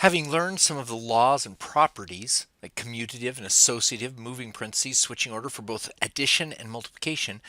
Having learned some of the laws and properties, like commutative and associative, moving parentheses, switching order for both addition and multiplication,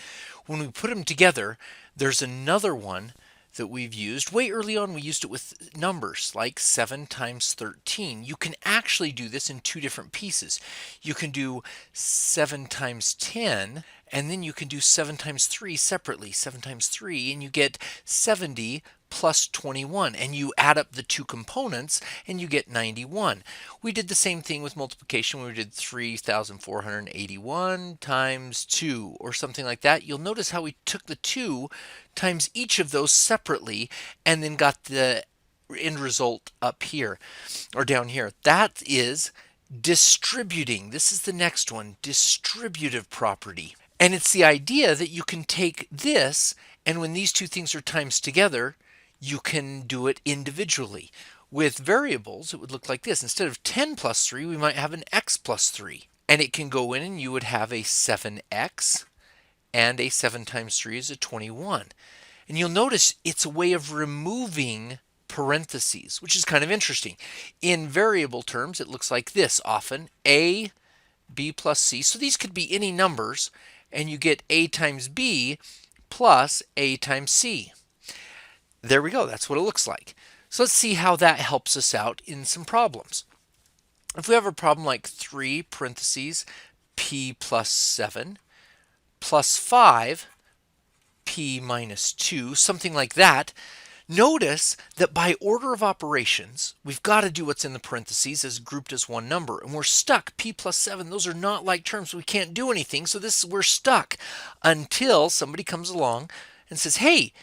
when we put them together, there's another one that we've used. Way early on, we used it with numbers like 7 times 13. You can actually do this in two different pieces. You can do 7 times 10, and then you can do 7 times 3 separately, 7 times 3, and you get 70 plus 21, and you add up the two components and you get 91. We did the same thing with multiplication when we did 3,481 times 2 or something like that. You'll notice how we took the 2 times each of those separately and then got the end result up here or down here. That is distributing. This is the next one, distributive property. And it's the idea that you can take this, and when these two things are times together, you can do it individually. With variables, it would look like this. Instead of 10 plus 3, we might have an x plus 3. And it can go in and you would have a 7x, and a 7 times 3 is a 21. And you'll notice it's a way of removing parentheses, which is kind of interesting. In variable terms, it looks like this often, a, b plus c. So these could be any numbers, and you get a times b plus a times c. There we go. That's what it looks like. So let's see how that helps us out in some problems. If we have a problem like 3 parentheses p plus 7 plus 5 p minus 2, something like that, notice that by order of operations, we've got to do what's in the parentheses as grouped as one number. And we're stuck. P plus 7, those are not like terms. We can't do anything. So we're stuck until somebody comes along and says, hey,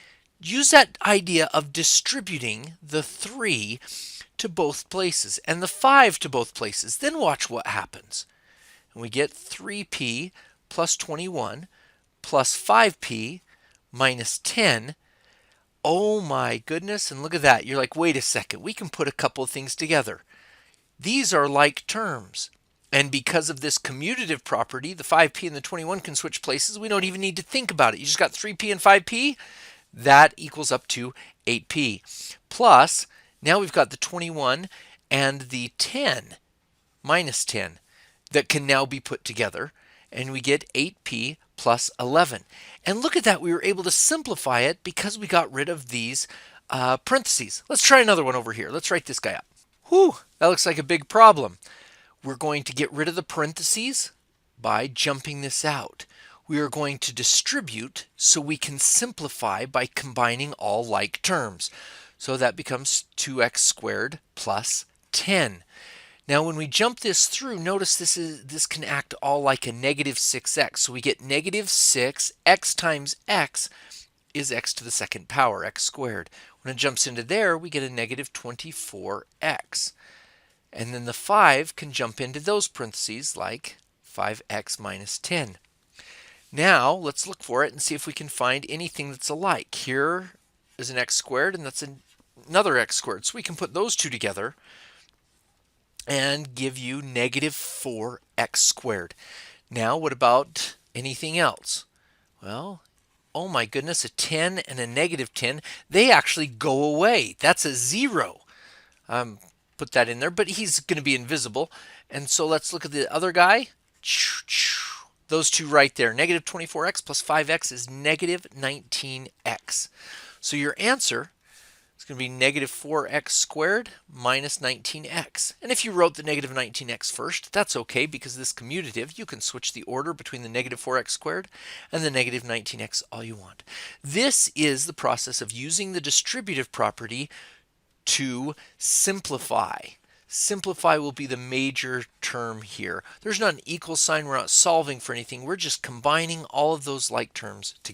use that idea of distributing the 3 to both places and the 5 to both places. Then watch what happens. And we get 3p plus 21 plus 5p minus 10. Oh my goodness, and look at that. You're like, wait a second, we can put a couple of things together. These are like terms. And because of this commutative property, the 5p and the 21 can switch places. We don't even need to think about it. You just got 3p and 5p. That equals up to 8p. Plus, now we've got the 21 and the 10 minus 10 that can now be put together, and we get 8p plus 11. And look at that, we were able to simplify it because we got rid of these parentheses. Let's try another one over here. Let's write this guy up. Whew, that looks like a big problem. We're going to get rid of the parentheses by jumping this out. We are going to distribute so we can simplify by combining all like terms. So that becomes 2x squared plus 10. Now when we jump this through, notice this can act all like a negative 6x. So we get negative 6, x times x is x to the second power, x squared. When it jumps into there, we get a negative 24x. And then the 5 can jump into those parentheses like 5x minus 10. Now let's look for it and see if we can find anything that's alike. Here is an x squared, and that's another x squared. So we can put those two together and give you negative 4x squared. Now what about anything else? Well, oh my goodness, a 10 and a negative 10, they actually go away. That's a 0. Put that in there, but he's going to be invisible. And so let's look at the other guy. Those two right there, negative 24x plus 5x is negative 19x. So your answer is going to be negative 4x squared minus 19x. And if you wrote the negative 19x first, that's okay, because this commutative, you can switch the order between the negative 4x squared and the negative 19x all you want. This is the process of using the distributive property to simplify. Simplify will be the major term here. There's not an equal sign. We're not solving for anything. We're just combining all of those like terms together.